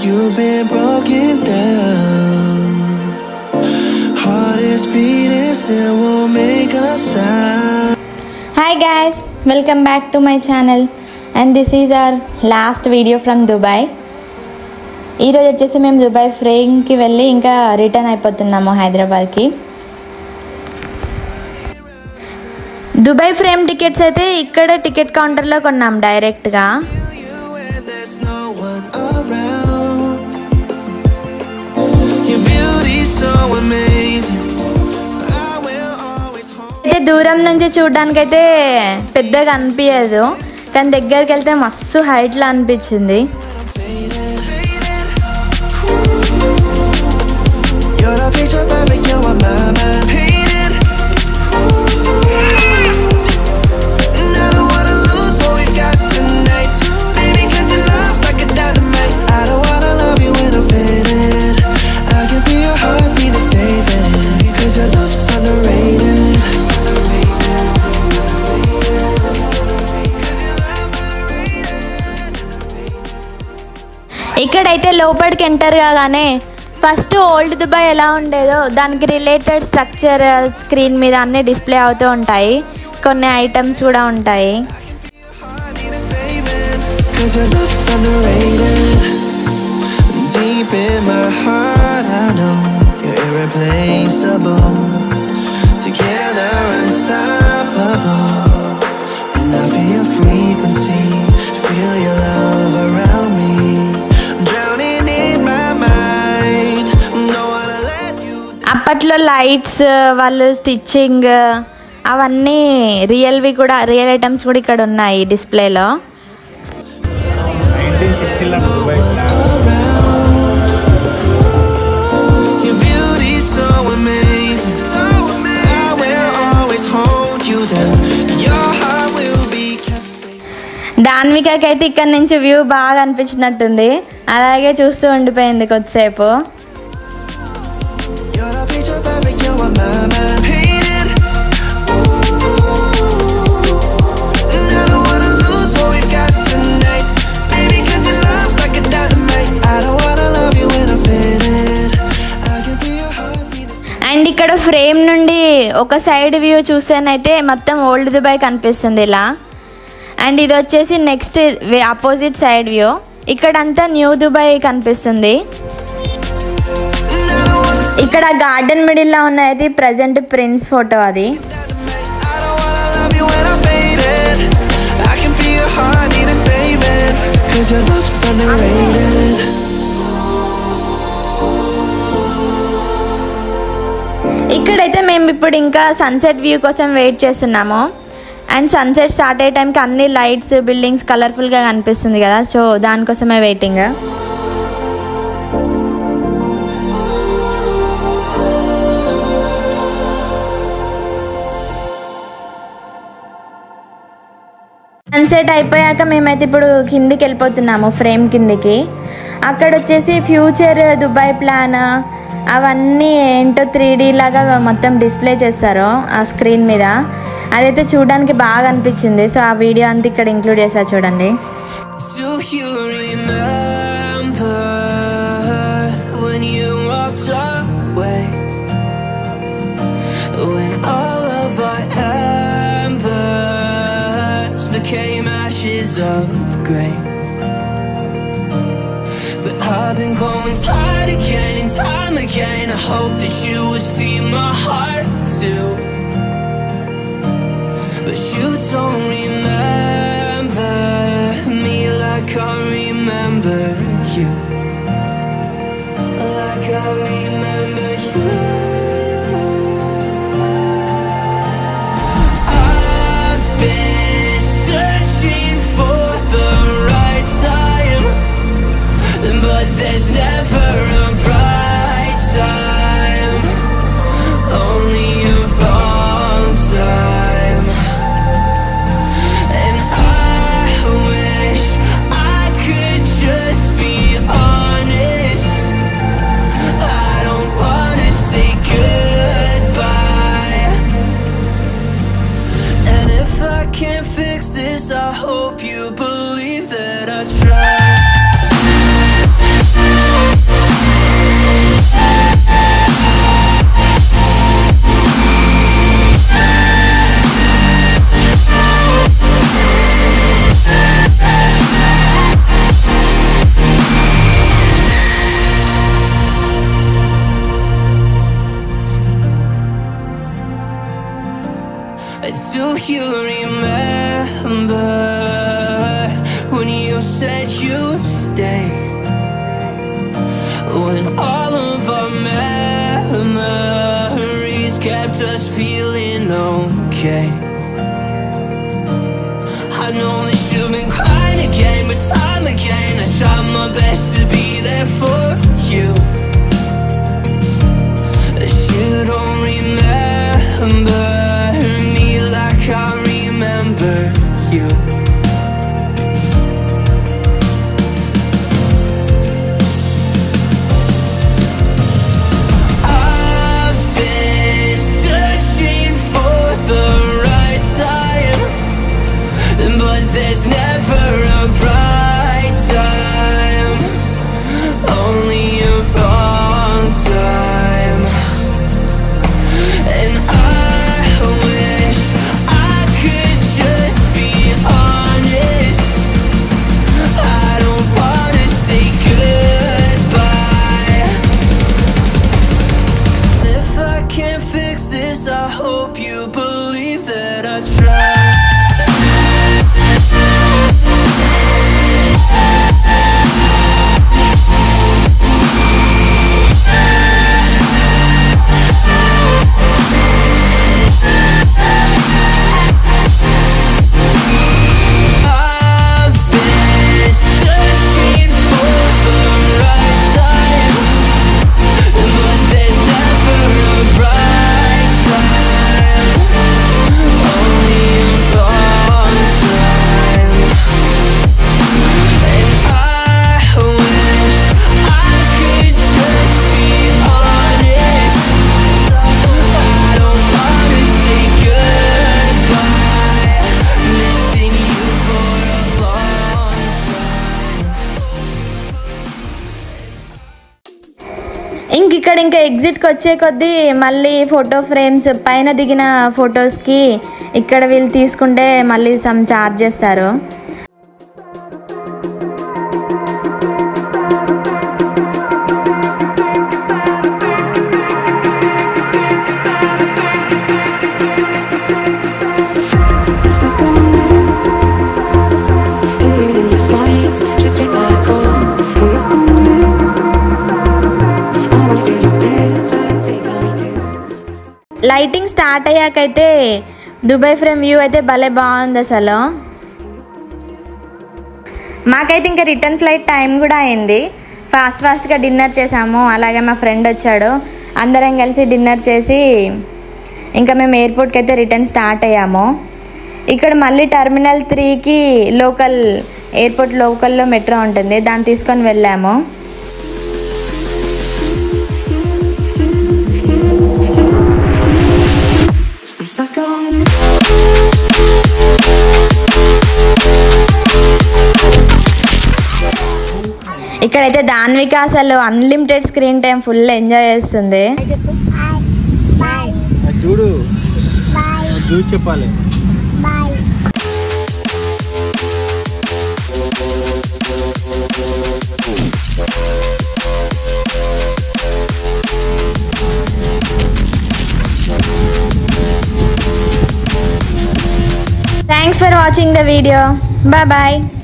you've been broken down. Heart is beating, still won't make a sound. Hi guys, welcome back to my channel and this is our last video from Dubai. ఈ రోజు వచ్చేసి మేము Dubai ఫ్రేమ్కి వెళ్ళి ఇంకా return అయిపోతున్నాము హైదరాబాద్కి. Dubai frame tickets అయితే ఇక్కడ ticket కౌంటర్లో కొన్నాం డైరెక్ట్గా. అయితే దూరం నుంచి చూడడానికైతే పెద్దగా అనిపించదు, కానీ దగ్గరికి వెళ్తే మస్తు హైట్లో అనిపించింది. ఇక్కడైతే లోపలికి ఎంటర్ కాగానే ఫస్ట్ ఓల్డ్ దుబాయ్ ఎలా ఉండేదో దానికి రిలేటెడ్ స్ట్రక్చర్ స్క్రీన్ మీద అన్నీ డిస్ప్లే అవుతూ ఉంటాయి, కొన్ని ఐటమ్స్ కూడా ఉంటాయి. అప్పట్లో లైట్స్ వాళ్ళు స్టిచ్చింగ్ అవన్నీ రియల్వి కూడా, రియల్ ఐటమ్స్ కూడా ఇక్కడ ఉన్నాయి డిస్ప్లేలో. దాన్వికకి అయితే ఇక్కడ నుంచి వ్యూ బాగా అనిపించినట్టుంది, అలాగే చూస్తూ ఉండిపోయింది కొద్దిసేపు. అండ్ ఇక్కడ ఫ్రేమ్ నుండి ఒక సైడ్ వ్యూ చూసేనైతే మొత్తం ఓల్డ్ దుబాయ్ కనిపిస్తుంది ఇలా. అండ్ ఇది వచ్చేసి నెక్స్ట్ ఆపోజిట్ సైడ్ వ్యూ, ఇక్కడంతా న్యూ దుబాయ్ కనిపిస్తుంది. ఇక్కడ గార్డెన్ మిడిల్లో ఉన్నది ప్రజెంట్ ప్రిన్స్ ఫోటో అది. ఇక్కడైతే మేము ఇప్పుడు ఇంకా సన్సెట్ వ్యూ కోసం వెయిట్ చేస్తున్నాము. అండ్ సన్సెట్ స్టార్ట్ అయ్యే టైంకి అన్ని లైట్స్ బిల్డింగ్స్ కలర్ఫుల్గా కనిపిస్తుంది కదా, సో దానికోసమే వెయిటింగ్. సన్సెట్ అయిపోయాక మేమైతే ఇప్పుడు కిందికి వెళ్ళిపోతున్నాము, ఫ్రేమ్ కిందికి. అక్కడ వచ్చేసి ఫ్యూచర్ దుబాయ్ ప్లాన్ అవన్నీ ఏంటో 3D లాగా మొత్తం డిస్ప్లే చేస్తారు ఆ స్క్రీన్ మీద, అదైతే చూడడానికి బాగా అనిపించింది. సో ఆ వీడియో అంతా ఇక్కడ ఇంక్లూడ్ చేశారు చూడండి. But I've been going tired again and time again. I hope that you will see my heart too. But you don't remember me like I remember you. Like I remember you. I've been searching for the right time, but there's never a right time, only a wrong time. And I wish I could just be honest. I you remember when you said you'd stay, when all of our memories kept us feeling okay. I know that you've been crying again, but time again I tried my best to be there for you. You don't remember me like I remember you. I've been searching for the right time, but there's never a right time, only a wrong time. And I wish I could just be honest. I don't wanna say goodbye. If I can't fix this, I hope you believe that I tried. ఇంకా ఎగ్జిట్కి వచ్చే కొద్దీ మళ్ళీ photo frames పైన దిగిన ఫొటోస్కి ఇక్కడ వీళ్ళు తీసుకుంటే మళ్ళీ సమ్ చార్జ్ చేస్తారు. లైటింగ్ స్టార్ట్ అయ్యాకైతే దుబాయ్ ఫ్రేమ్ వ్యూ అయితే భలే బాగుంది అసలు. మాకైతే ఇంకా రిటర్న్ ఫ్లైట్ టైం కూడా అయింది. ఫాస్ట్గా డిన్నర్ చేసాము. అలాగే మా ఫ్రెండ్ వచ్చాడు, అందరం కలిసి డిన్నర్ చేసి ఇంకా మేము ఎయిర్పోర్ట్కి అయితే రిటర్న్ స్టార్ట్ అయ్యాము. ఇక్కడ మళ్ళీ టెర్మినల్ 3కి ఎయిర్పోర్ట్ లోకల్లో మెట్రో ఉంటుంది, దాన్ని తీసుకొని వెళ్ళాము. ఇక్కడైతే దాన్విక అసలు unlimited screen time full enjoy చేస్తుంది. చెప్పాలి Thanks for watching the video. Bye bye.